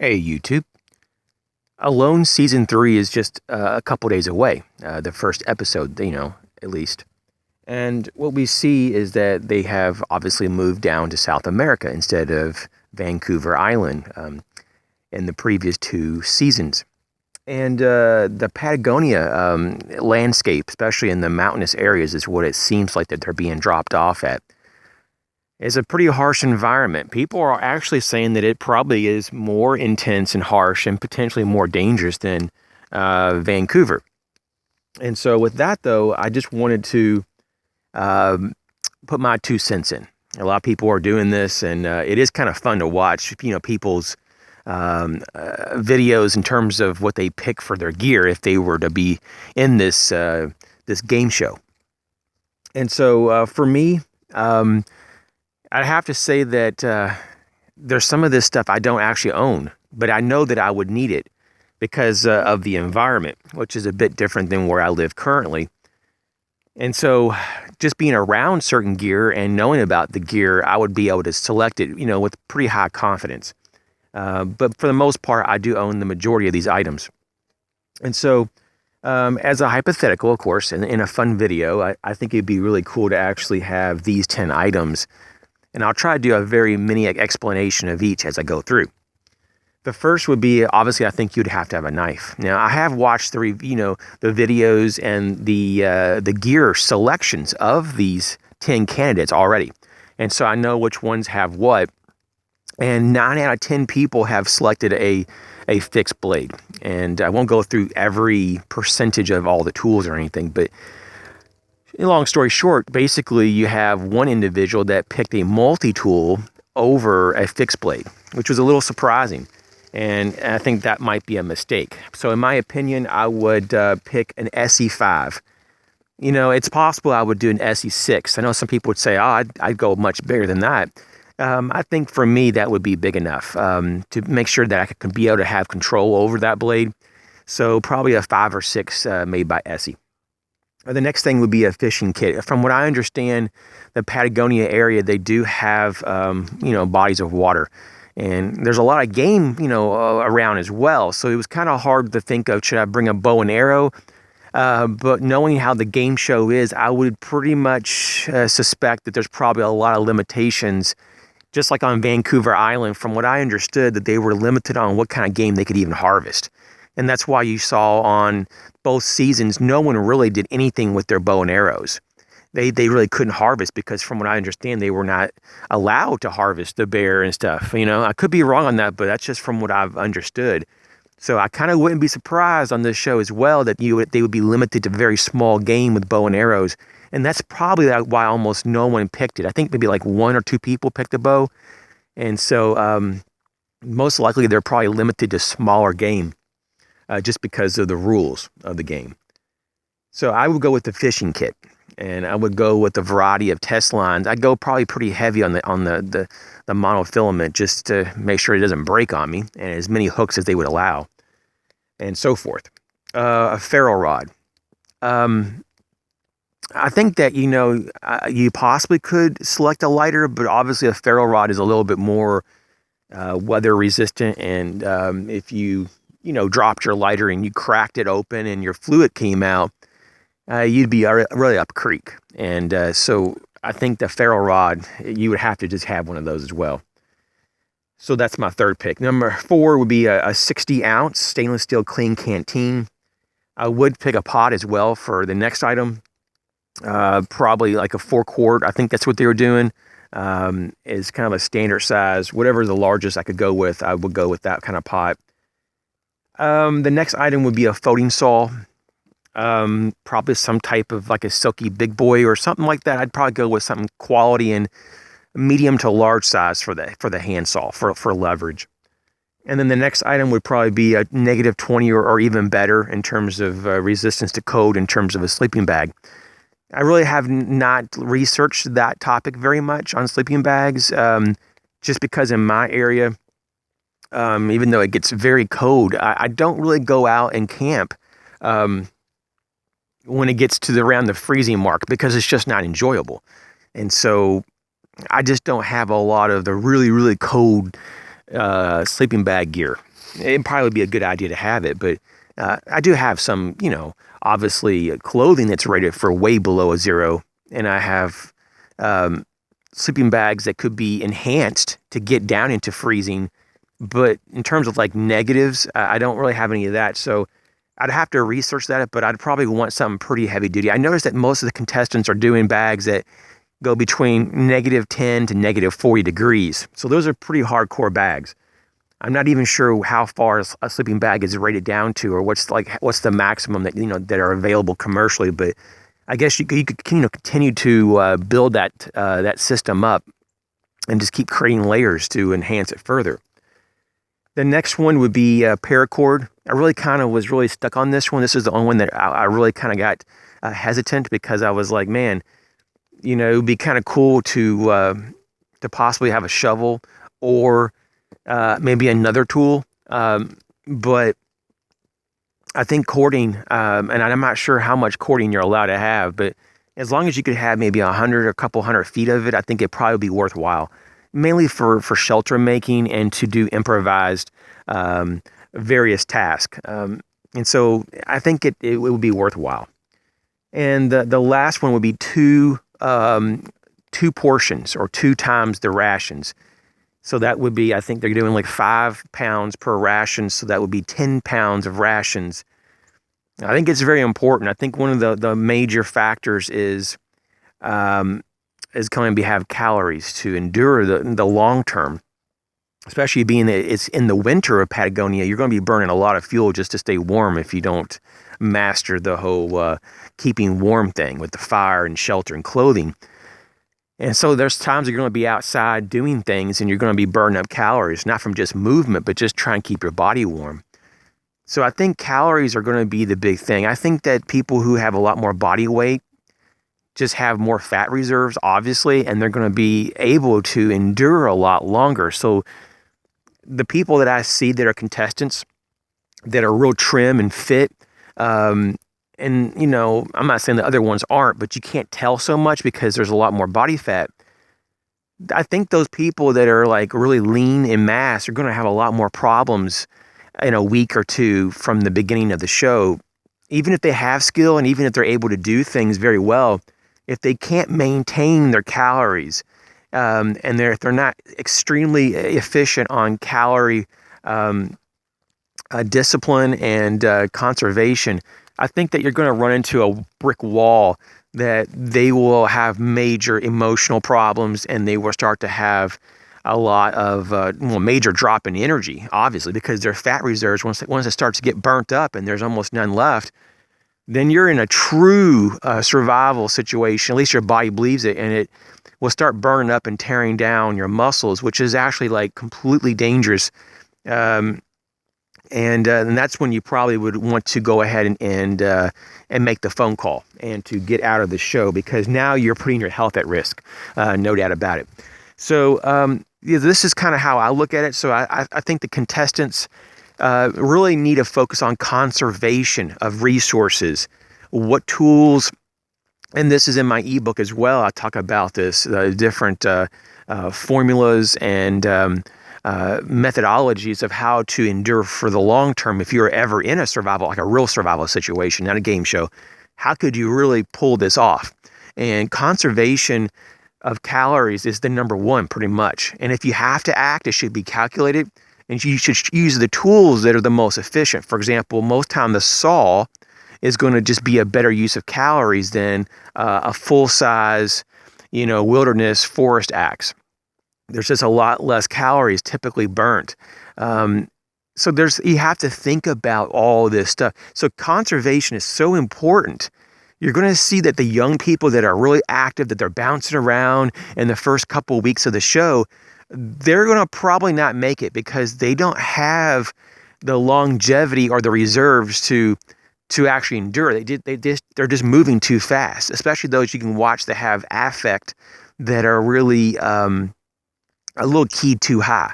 Hey, YouTube. Alone Season 3 is just a couple days away, the first episode, at least. And what we see is that they have obviously moved down to South America instead of Vancouver Island in the previous two seasons. And the Patagonia landscape, especially in the mountainous areas, is what it seems like that they're being dropped off at. It's a pretty harsh environment. People are actually saying that it probably is more intense and harsh and potentially more dangerous than Vancouver. And so, with that, though, I just wanted to um, put my 2 cents in. A lot of people are doing this, and it is kind of fun to watch. People's videos in terms of what they pick for their gear if they were to be in this game show. And so, for me. I'd have to say that there's some of this stuff I don't actually own, but I know that I would need it because of the environment, which is a bit different than where I live currently. And so just being around certain gear and knowing about the gear, I would be able to select it, with pretty high confidence. But for the most part, I do own the majority of these items. And so as a hypothetical, of course, in a fun video, I think it'd be really cool to actually have these 10 items, and I'll try to do a very mini explanation of each as I go through. The first would be, obviously, I think you'd have to have a knife. Now, I have watched the videos and the gear selections of these 10 candidates already. And so I know which ones have what. And 9 out of 10 people have selected a fixed blade. And I won't go through every percentage of all the tools or anything, but long story short, basically you have one individual that picked a multi-tool over a fixed blade, which was a little surprising. And I think that might be a mistake. So in my opinion, I would pick an SE5. It's possible I would do an SE6. I know some people would say, I'd go much bigger than that. I think for me, that would be big enough to make sure that I could be able to have control over that blade. So probably a 5 or 6 made by SE. The next thing would be a fishing kit. From what I understand, the Patagonia area, they do have, bodies of water. And there's a lot of game, around as well. So it was kind of hard to think of, should I bring a bow and arrow? But knowing how the game show is, I would pretty much suspect that there's probably a lot of limitations, just like on Vancouver Island. From what I understood, that they were limited on what kind of game they could even harvest. And that's why you saw on both seasons, no one really did anything with their bow and arrows. They really couldn't harvest because from what I understand, they were not allowed to harvest the bear and stuff. I could be wrong on that, but that's just from what I've understood. So I kind of wouldn't be surprised on this show as well that they would be limited to very small game with bow and arrows. And that's probably why almost no one picked it. I think maybe like 1 or 2 people picked a bow. And so most likely they're probably limited to smaller game. Just because of the rules of the game. So I would go with the fishing kit, and I would go with a variety of test lines. I'd go probably pretty heavy on the monofilament just to make sure it doesn't break on me, and as many hooks as they would allow, and so forth. A ferro rod. I think that you possibly could select a lighter, but obviously a ferro rod is a little bit more weather resistant, and if you dropped your lighter and you cracked it open and your fluid came out, you'd be really up creek. And so I think the ferro rod, you would have to just have one of those as well. So that's my third pick. Number 4 would be a 60-ounce stainless steel clean canteen. I would pick a pot as well for the next item. Probably like a 4-quart. I think that's what they were doing. Is kind of a standard size. Whatever the largest I could go with, I would go with that kind of pot. The next item would be a folding saw, probably some type of like a Silky Big Boy or something like that. I'd probably go with something quality and medium to large size for the hand saw for leverage. And then the next item would probably be a -20 or even better in terms of resistance to cold in terms of a sleeping bag. I really have not researched that topic very much on sleeping bags, just because in my area, even though it gets very cold, I don't really go out and camp when it gets to around the freezing mark because it's just not enjoyable. And so I just don't have a lot of the really, really cold sleeping bag gear. It'd probably be a good idea to have it, but I do have some, obviously clothing that's rated for way below a zero, and I have sleeping bags that could be enhanced to get down into freezing. But in terms of like negatives, I don't really have any of that. So I'd have to research that, but I'd probably want something pretty heavy duty. I noticed that most of the contestants are doing bags that go between -10 to -40 degrees. So those are pretty hardcore bags. I'm not even sure how far a sleeping bag is rated down to, or what's the maximum that that are available commercially. But I guess you could continue to build that system up and just keep creating layers to enhance it further. The next one would be paracord. I really kind of was really stuck on this one. This is the only one that I really kind of got hesitant, because I was like, man, it would be kind of cool to possibly have a shovel or maybe another tool. But I think cording, and I'm not sure how much cording you're allowed to have, but as long as you could have maybe 100 or a couple hundred feet of it, I think it'd probably be worthwhile. Mainly for shelter making and to do improvised various tasks. And so I think it would be worthwhile. And the last one would be two portions, or 2 times the rations. So that would be, I think they're doing like 5 pounds per ration. So that would be 10 pounds of rations. I think it's very important. I think one of the major factors is going to have calories to endure the long term, especially being that it's in the winter of Patagonia. You're going to be burning a lot of fuel just to stay warm if you don't master the whole keeping warm thing with the fire and shelter and clothing. And so there's times you're going to be outside doing things and you're going to be burning up calories, not from just movement, but just trying to keep your body warm. So I think calories are going to be the big thing. I think that people who have a lot more body weight just have more fat reserves, obviously, and they're going to be able to endure a lot longer. So the people that I see that are contestants that are real trim and fit, and I'm not saying the other ones aren't, but you can't tell so much because there's a lot more body fat. I think those people that are like really lean in mass are going to have a lot more problems in a week or two from the beginning of the show. Even if they have skill and even if they're able to do things very well, if they can't maintain their calories, and if they're not extremely efficient on calorie discipline and conservation, I think that you're going to run into a brick wall, that they will have major emotional problems and they will start to have a lot of major drop in energy, obviously, because their fat reserves, once it starts to get burnt up and there's almost none left, then you're in a true survival situation. At least your body believes it, and it will start burning up and tearing down your muscles, which is actually like completely dangerous. And that's when you probably would want to go ahead and make the phone call and to get out of the show, because now you're putting your health at risk, no doubt about it. So this is kind of how I look at it. So I think the contestants really need to focus on conservation of resources. What tools, and this is in my ebook as well, I talk about this, different formulas and methodologies of how to endure for the long term. If you're ever in a survival, like a real survival situation, not a game show, how could you really pull this off? And conservation of calories is the number one, pretty much. And if you have to act, it should be calculated. And you should use the tools that are the most efficient. For example, most time the saw is going to just be a better use of calories than a full-size, wilderness forest axe. There's just a lot less calories typically burnt. So you have to think about all this stuff. So conservation is so important. You're going to see that the young people that are really active, that they're bouncing around in the first couple of weeks of the show, they're going to probably not make it because they don't have the longevity or the reserves to actually endure. They're just moving too fast, especially those you can watch that have affect that are really a little key too high.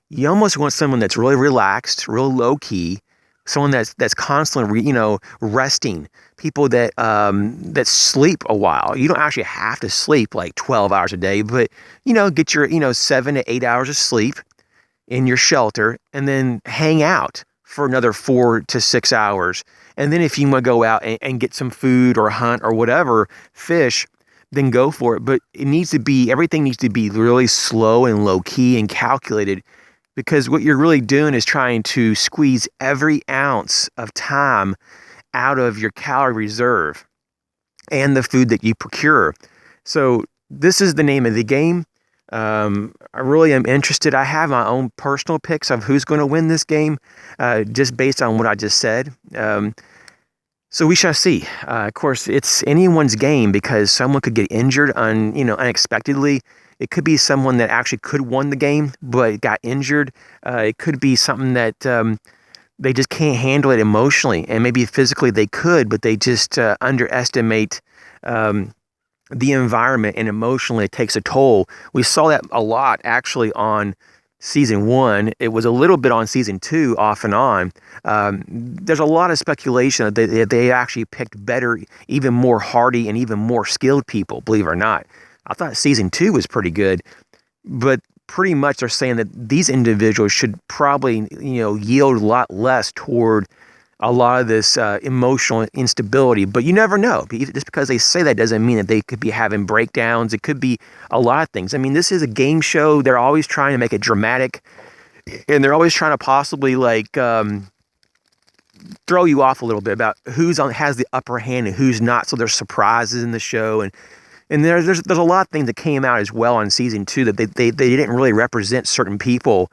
You almost want someone that's really relaxed, real low key, someone that's constantly, resting. People that sleep a while. You don't actually have to sleep like 12 hours a day, but get your 7 to 8 hours of sleep. in your shelter and then hang out for another 4 to 6 hours. And then if you want to go out and get some food or hunt or whatever, fish, then go for it. But everything needs to be really slow and low key and calculated, because what you're really doing is trying to squeeze every ounce of time out of your calorie reserve and the food that you procure. So this is the name of the game. I really am interested. I have my own personal picks of who's going to win this game, just based on what I just said. So we shall see. Of course, it's anyone's game because someone could get injured unexpectedly. It could be someone that actually could won the game but got injured. It could be something that they just can't handle it emotionally, and maybe physically they could, but they just underestimate the environment, and emotionally it takes a toll. We saw that a lot actually on season 1. It was a little bit on season 2 off and on. There's a lot of speculation that they actually picked better, even more hardy and even more skilled people, believe it or not. I thought season 2 was pretty good, but pretty much they're saying that these individuals should probably, yield a lot less toward a lot of this emotional instability. But you never know. Just because they say that doesn't mean that they could be having breakdowns. It could be a lot of things. I mean, this is a game show. They're always trying to make it dramatic, and they're always trying to possibly throw you off a little bit about has the upper hand and who's not. So there's surprises in the show, and there's a lot of things that came out as well on season 2 that they didn't really represent certain people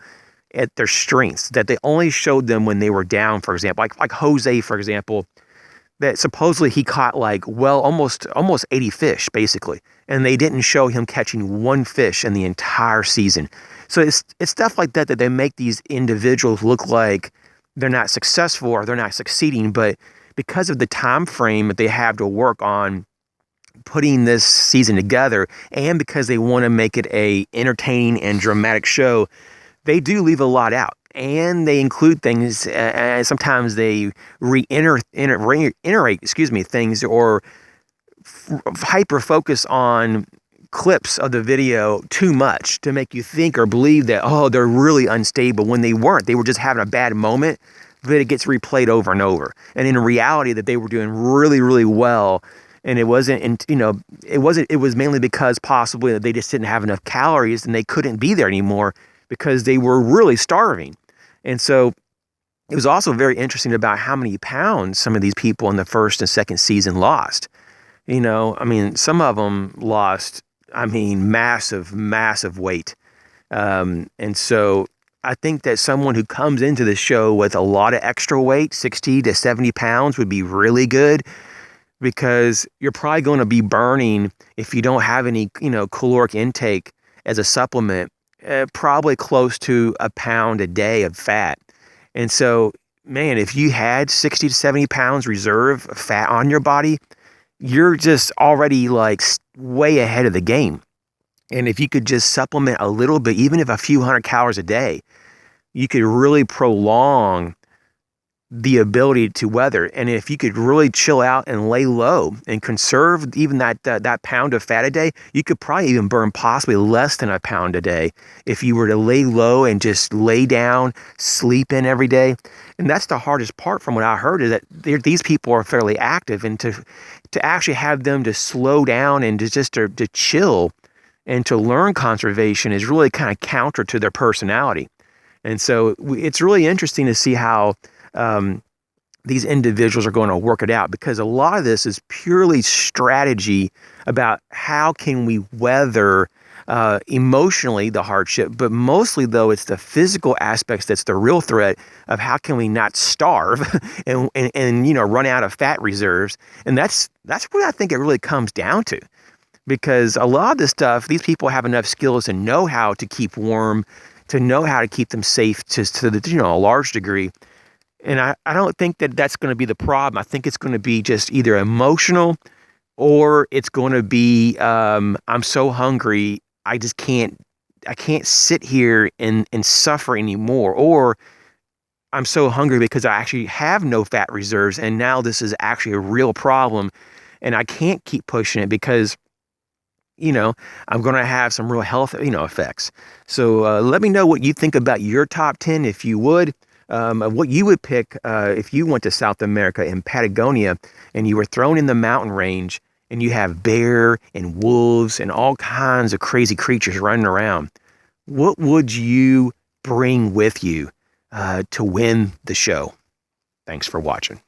at their strengths, that they only showed them when they were down. For example, like Jose, for example, that supposedly he caught almost 80 fish basically, and they didn't show him catching one fish in the entire season. So it's stuff like that they make these individuals look like they're not successful or they're not succeeding, but because of the time frame that they have to work on putting this season together, and because they want to make it a entertaining and dramatic show, they do leave a lot out, and they include things. Sometimes they reiterate things, or hyper focus on clips of the video too much to make you think or believe that, they're really unstable, when they weren't. They were just having a bad moment, but it gets replayed over and over. And in reality, that they were doing really, really well. And it was mainly because possibly that they just didn't have enough calories and they couldn't be there anymore, because they were really starving. And so it was also very interesting about how many pounds some of these people in the first and second season lost. Some of them lost, massive, massive weight. And so I think that someone who comes into the show with a lot of extra weight, 60 to 70 pounds, would be really good, because you're probably going to be burning, if you don't have any, caloric intake as a supplement, probably close to a pound a day of fat. And so, man, if you had 60 to 70 pounds reserve fat on your body, you're just already way ahead of the game. And if you could just supplement a little bit, even if a few hundred calories a day, you could really prolong the ability to weather. And if you could really chill out and lay low and conserve even that pound of fat a day, you could probably even burn possibly less than a pound a day if you were to lay low and just lay down, sleep in every day. And that's the hardest part, from what I heard, is that these people are fairly active, and to actually have them to slow down and to chill and to learn conservation is really kind of counter to their personality. And so it's really interesting to see how these individuals are going to work it out, because a lot of this is purely strategy about how can we weather emotionally the hardship, but mostly though it's the physical aspects that's the real threat of how can we not starve and run out of fat reserves. And that's what I think it really comes down to, because a lot of this stuff, these people have enough skills to know how to keep warm, to know how to keep them safe to a large degree. And I don't think that that's going to be the problem. I think it's going to be just either emotional, or it's going to be, I'm so hungry, I can't sit here and suffer anymore. Or I'm so hungry because I actually have no fat reserves, and now this is actually a real problem, and I can't keep pushing it because, I'm going to have some real health, effects. So let me know what you think about your top 10, if you would. What you would pick if you went to South America in Patagonia and you were thrown in the mountain range and you have bear and wolves and all kinds of crazy creatures running around. What would you bring with you to win the show? Thanks for watching.